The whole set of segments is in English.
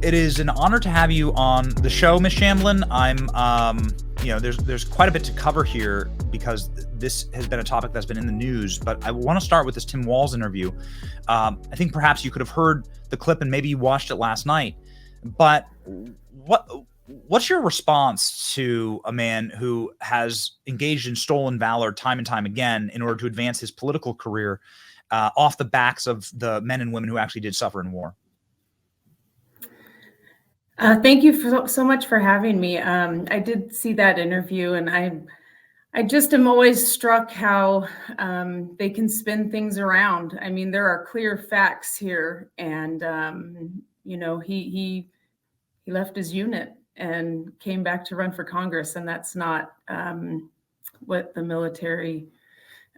It is an honor to have you on the show, Ms. Shamblin. There's quite a bit to cover here because this has been a topic that's been in the news, but I want to start with this Tim Walz interview. I think perhaps you could have heard the clip and maybe you watched it last night, but what's your response to a man who has engaged in stolen valor time and time again in order to advance his political career off the backs of the men and women who actually did suffer in war? Thank you so much for having me. I did see that interview, and I just am always struck how they can spin things around. I mean, there are clear facts here, and he left his unit and came back to run for Congress, and that's not what the military,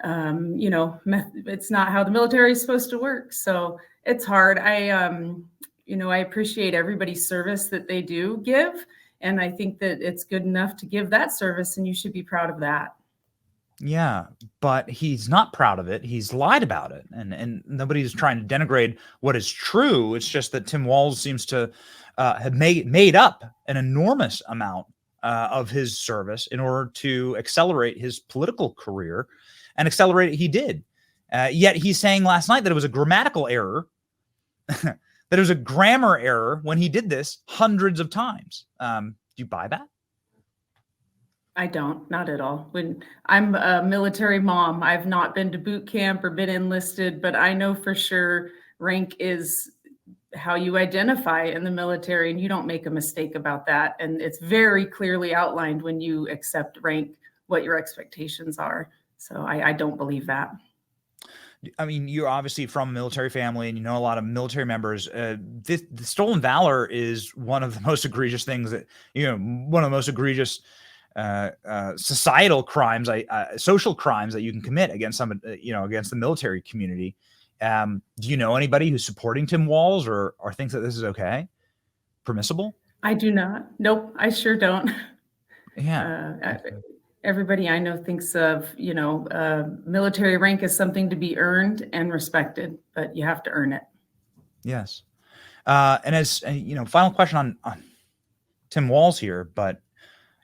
it's not how the military is supposed to work. So it's hard. I appreciate everybody's service that they do give, and I think that it's good enough to give that service, and you should be proud of that. Yeah, but he's not proud of it. He's lied about it, and nobody's trying to denigrate what is true. It's just that Tim Walz seems to have made up an enormous amount of his service in order to accelerate his political career, and accelerate it he did. Yet he's saying last night that it was a grammatical error, that it was a grammar error when he did this hundreds of times. Do you buy that? I don't, not at all. When I'm a military mom, I've not been to boot camp or been enlisted, but I know for sure rank is how you identify in the military, and you don't make a mistake about that. And it's very clearly outlined when you accept rank, what your expectations are. So I don't believe that. I mean, you're obviously from a military family and you know a lot of military members. The stolen valor is one of the most egregious things that, one of the most egregious societal crimes, social crimes that you can commit against someone, against the military community. Do you know anybody who's supporting Tim Walz or thinks that this is okay? Permissible? I do not. Nope, I sure don't. Yeah. Everybody I know thinks of, military rank as something to be earned and respected, but you have to earn it. Yes. And as final question on Tim Walz here, but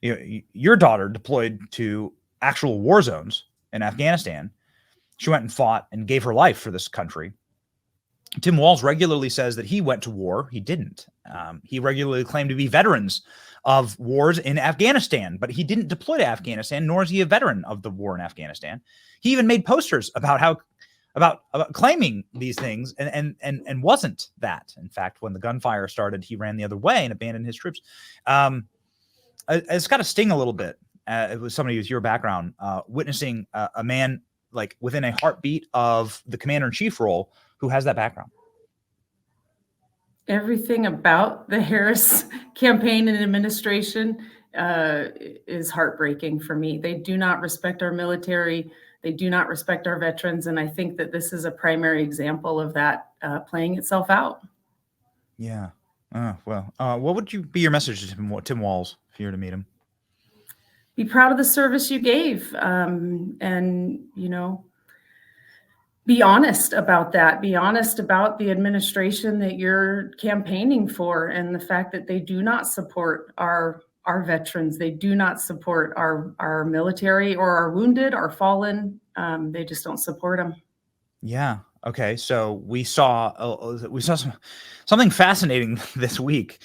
your daughter deployed to actual war zones in Afghanistan. She went and fought and gave her life for this country. Tim Walz regularly says that he went to war. He didn't. He regularly claimed to be veterans of wars in Afghanistan, but he didn't deploy to Afghanistan, nor is he a veteran of the war in Afghanistan. He even made posters about claiming these things and wasn't that. In fact, when the gunfire started, he ran the other way and abandoned his troops. It's got to sting a little bit with somebody with your background, witnessing a man like within a heartbeat of the commander-in-chief role who has that background. Everything about the Harris campaign and administration is heartbreaking for me. They do not respect our military. They do not respect our veterans. And I think that this is a primary example of that playing itself out. Yeah. What would be your message to Tim Walz if you were to meet him? Be proud of the service you gave, be honest about that. Be honest about the administration that you're campaigning for and the fact that they do not support our veterans. They do not support our military or our wounded, our fallen. They just don't support them. Yeah. Okay. So we saw something fascinating this week.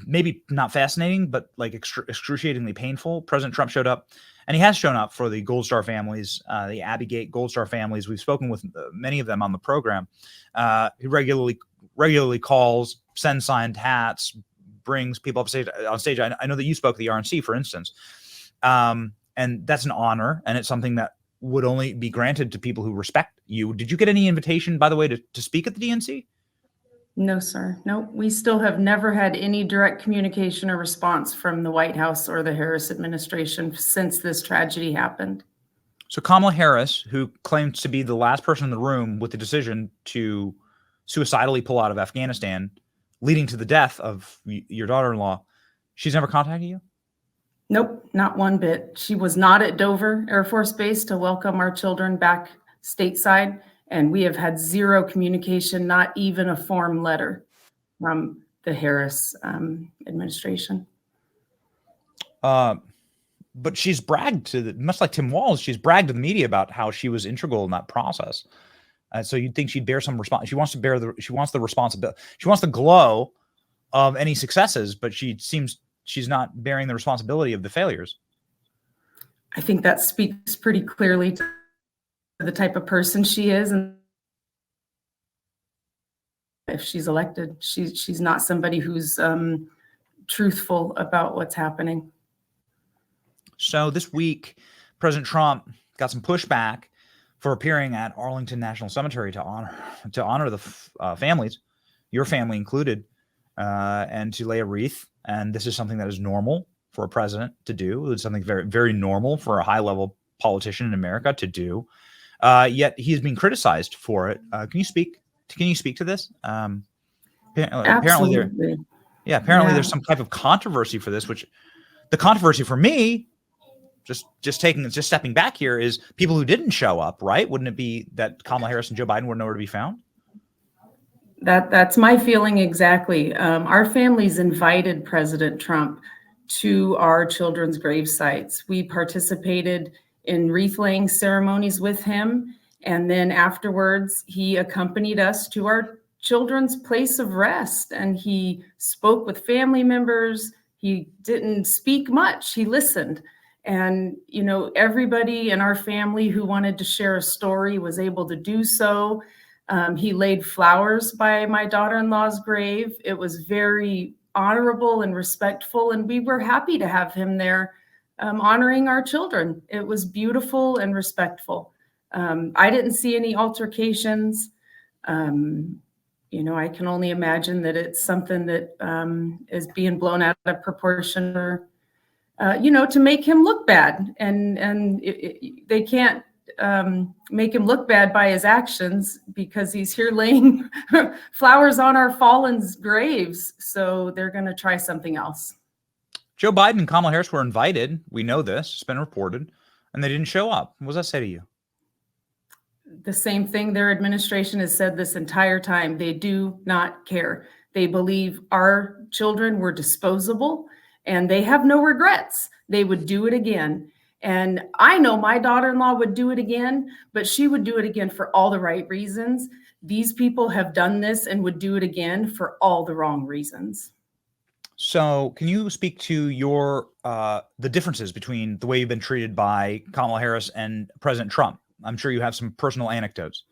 Maybe not fascinating, but like excruciatingly painful. President Trump showed up, and he has shown up for the Gold Star families, the Abbey Gold Star families. We've spoken with many of them on the program. He regularly calls, sends signed hats, brings people up on stage. I know that you spoke at the RNC, for instance, and that's an honor, and it's something that would only be granted to people who respect you. Did you get any invitation, by the way, to speak at the DNC? No, sir. No, we still have never had any direct communication or response from the White House or the Harris administration since this tragedy happened. So Kamala Harris, who claimed to be the last person in the room with the decision to suicidally pull out of Afghanistan, leading to the death of your daughter-in-law, she's never contacted you? Nope, not one bit. She was not at Dover Air Force Base to welcome our children back stateside. And we have had zero communication, not even a form letter. from the Harris administration. But she's bragged much like Tim Walz, she's bragged to the media about how she was integral in that process. So you'd think she'd bear some response. She wants the responsibility. She wants the glow of any successes, but she seems she's not bearing the responsibility of the failures. I think that speaks pretty clearly to the type of person she is. And if she's elected, she's not somebody who's truthful about what's happening. So this week, President Trump got some pushback for appearing at Arlington National Cemetery to honor the families, your family included, and to lay a wreath. And this is something that is normal for a president to do. It's something very, very normal for a high-level politician in America to do. Yet he is being criticized for it. Can you speak to this? Apparently, there's some type of controversy for this. Which the controversy for me, just stepping back here, is people who didn't show up. Right? Wouldn't it be that Kamala Harris and Joe Biden were nowhere to be found? That's my feeling exactly. Our families invited President Trump to our children's grave sites. We participated in wreath laying ceremonies with him. And then afterwards, he accompanied us to our children's place of rest. And he spoke with family members. He didn't speak much. He listened. And, you know, everybody in our family who wanted to share a story was able to do so. He laid flowers by my daughter-in-law's grave. It was very honorable and respectful, and we were happy to have him there honoring our children. It was beautiful and respectful. I didn't see any altercations. You know, I can only imagine that it's something that is being blown out of proportion, or, you know, to make him look bad. And they can't make him look bad by his actions, because he's here laying flowers on our fallen's graves. So they're going to try something else. Joe Biden and Kamala Harris were invited. We know this. It's been reported. And they didn't show up. What does that say to you? The same thing their administration has said this entire time. They do not care. They believe our children were disposable, and they have no regrets. They would do it again. And I know my daughter-in-law would do it again, but she would do it again for all the right reasons. These people have done this and would do it again for all the wrong reasons. So can you speak to your the differences between the way you've been treated by Kamala Harris and President Trump? I'm sure you have some personal anecdotes.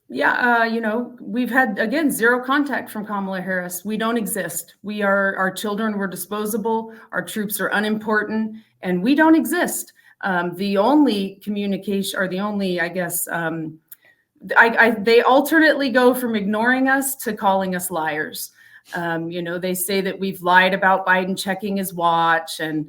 Yeah, you know, we've had, again, zero contact from Kamala Harris. We don't exist. Our children were disposable. Our troops are unimportant, and we don't exist. The only communication, or the only, I guess, they alternately go from ignoring us to calling us liars. You know, they say that we've lied about Biden checking his watch. And,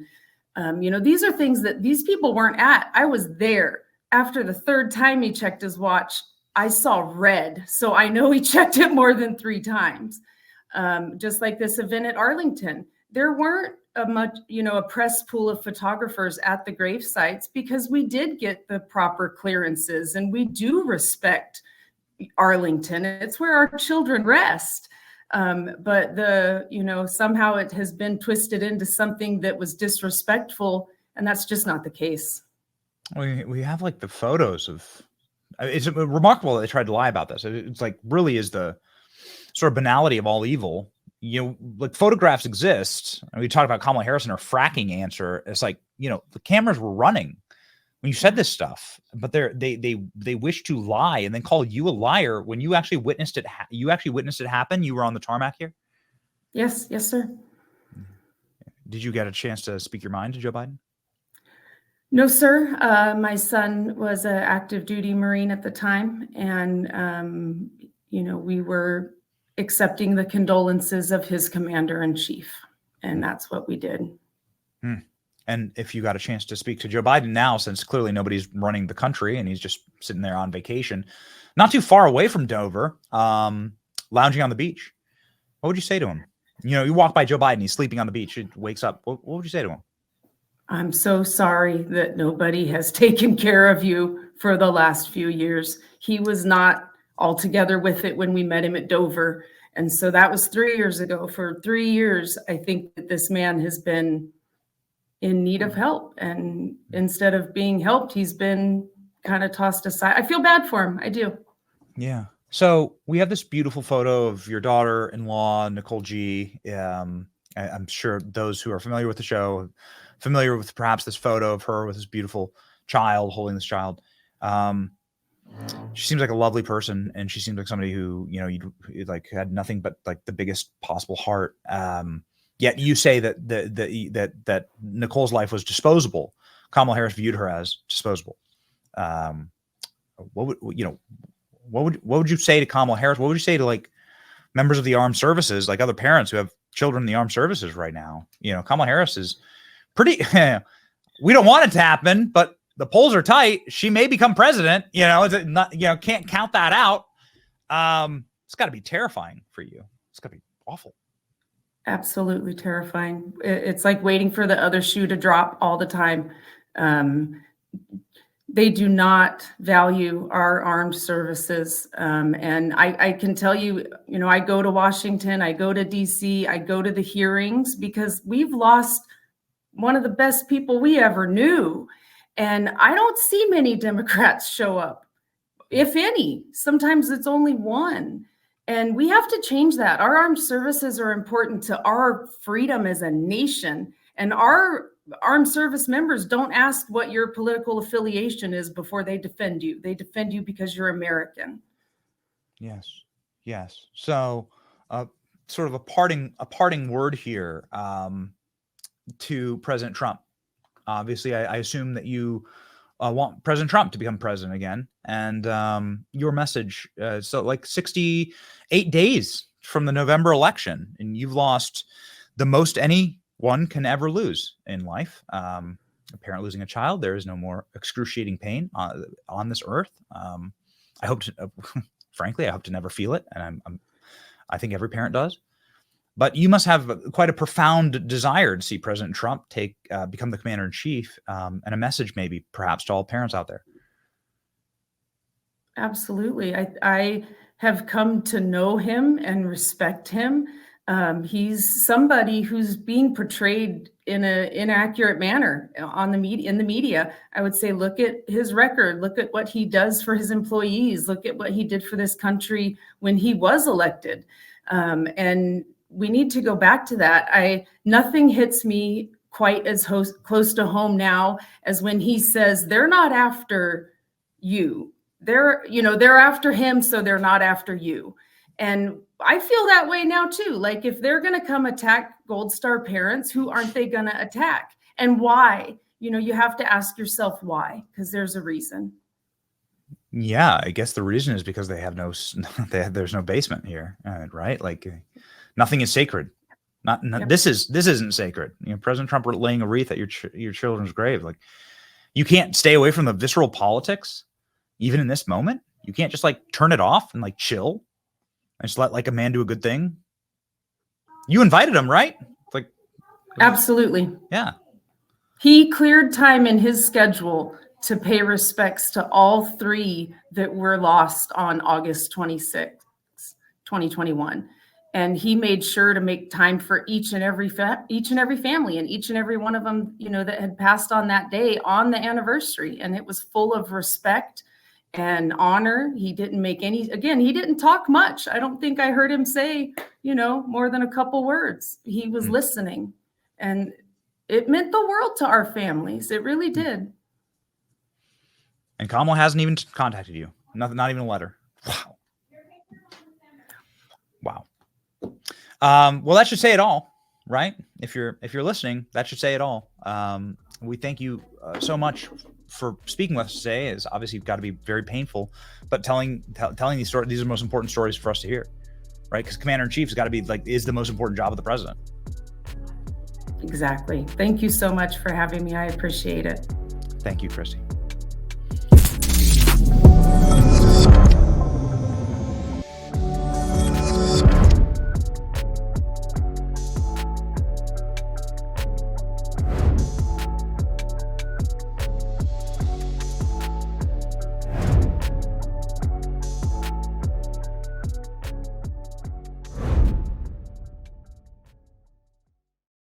you know, these are things that these people weren't at. I was there. After the third time he checked his watch, I saw red. So I know he checked it more than 3 times. Just like this event at Arlington, there weren't a press pool of photographers at the grave sites, because we did get the proper clearances, and we do respect Arlington. It's where our children rest. But somehow it has been twisted into something that was disrespectful, and that's just not the case. We have like the photos of. It's remarkable that they tried to lie about this. It's like really is the sort of banality of all evil. You know, like photographs exist. And we talked about Kamala Harris and her fracking answer. It's like, you know, the cameras were running when you said this stuff, but they wish to lie and then call you a liar when you actually witnessed it. You actually witnessed it happen. You were on the tarmac here. Yes, sir. Did you get a chance to speak your mind to Joe Biden? No, sir. My son was an active duty Marine at the time. And, you know, we were accepting the condolences of his commander-in-chief. And that's what we did. And if you got a chance to speak to Joe Biden now, since clearly nobody's running the country and he's just sitting there on vacation, not too far away from Dover, lounging on the beach, what would you say to him? You know, you walk by Joe Biden, he's sleeping on the beach, he wakes up. What would you say to him? I'm so sorry that nobody has taken care of you for the last few years. He was not altogether with it when we met him at Dover. And so that was 3 years ago. For 3 years, I think that this man has been in need of help. And instead of being helped, he's been kind of tossed aside. I feel bad for him. I do. Yeah. So we have this beautiful photo of your daughter-in-law, Nicole Gee. I'm sure those who are familiar with the show, familiar with perhaps this photo of her with this beautiful child, holding this child. She seems like a lovely person, and she seems like somebody who, you know, you like had nothing but like the biggest possible heart. Yet you say that that Nicole's life was disposable. Kamala Harris viewed her as disposable. What would you say to Kamala Harris? What would you say to like members of the armed services, like other parents who have children in the armed services right now? You know, Kamala Harris is pretty. We don't want it to happen, but the polls are tight. She may become president. You know, is it not? You know, can't count that out. It's got to be terrifying for you. It's got to be awful. Absolutely terrifying. It's like waiting for the other shoe to drop all the time. They do not value our armed services. And I can tell you, you know, I go to Washington, I go to DC, I go to the hearings because we've lost one of the best people we ever knew. And I don't see many Democrats show up, if any. Sometimes it's only one. And we have to change that. Our armed services are important to our freedom as a nation. And our armed service members don't ask what your political affiliation is before they defend you. They defend you because you're American. Yes. Yes. So sort of a parting word here to President Trump. Obviously, I assume that you want President Trump to become president again. And your message, so like 68 days from the November election, and you've lost the most anyone can ever lose in life. A parent losing a child, there is no more excruciating pain on this earth. I hope to, frankly, I hope to never feel it. And I think every parent does. But you must have quite a profound desire to see President Trump become the commander in chief, and a message maybe perhaps to all parents out there. Absolutely. I have come to know him and respect him. He's somebody who's being portrayed in an inaccurate manner in the media. I would say, look at his record, look at what he does for his employees, look at what he did for this country when he was elected. And we need to go back to that. Nothing hits me quite as close to home now as when he says, they're not after you. They're after him, so they're not after you. And I feel that way now too. Like if they're going to come attack Gold Star parents, who aren't they going to attack? And why? You know, you have to ask yourself why, because there's a reason. Yeah, I guess the reason is because they have there's no basement here, right? Like nothing is sacred. Yep. This isn't sacred. You know, President Trump laying a wreath at your children's grave. Like you can't stay away from the visceral politics, even in this moment. You can't just like turn it off and like chill and just let like a man do a good thing. You invited him, right? Like absolutely. Yeah. He cleared time in his schedule to pay respects to all three that were lost on August 26, 2021. And he made sure to make time for each and every family and each and every one of them, you know, that had passed on that day on the anniversary. And it was full of respect and honor. He didn't make he didn't talk much. I don't think I heard him say, you know, more than a couple words. He was listening, and it meant the world to our families. It really did. And Kamala hasn't even contacted you. Not even a letter. Wow. Well, that should say it all, right? If you're listening, that should say it all. We thank you so much for speaking with us today. It's obviously got to be very painful, but telling these stories, these are the most important stories for us to hear, right? Because commander-in-chief has got to be is the most important job of the president. Exactly. Thank you so much for having me. I appreciate it. Thank you, Christy.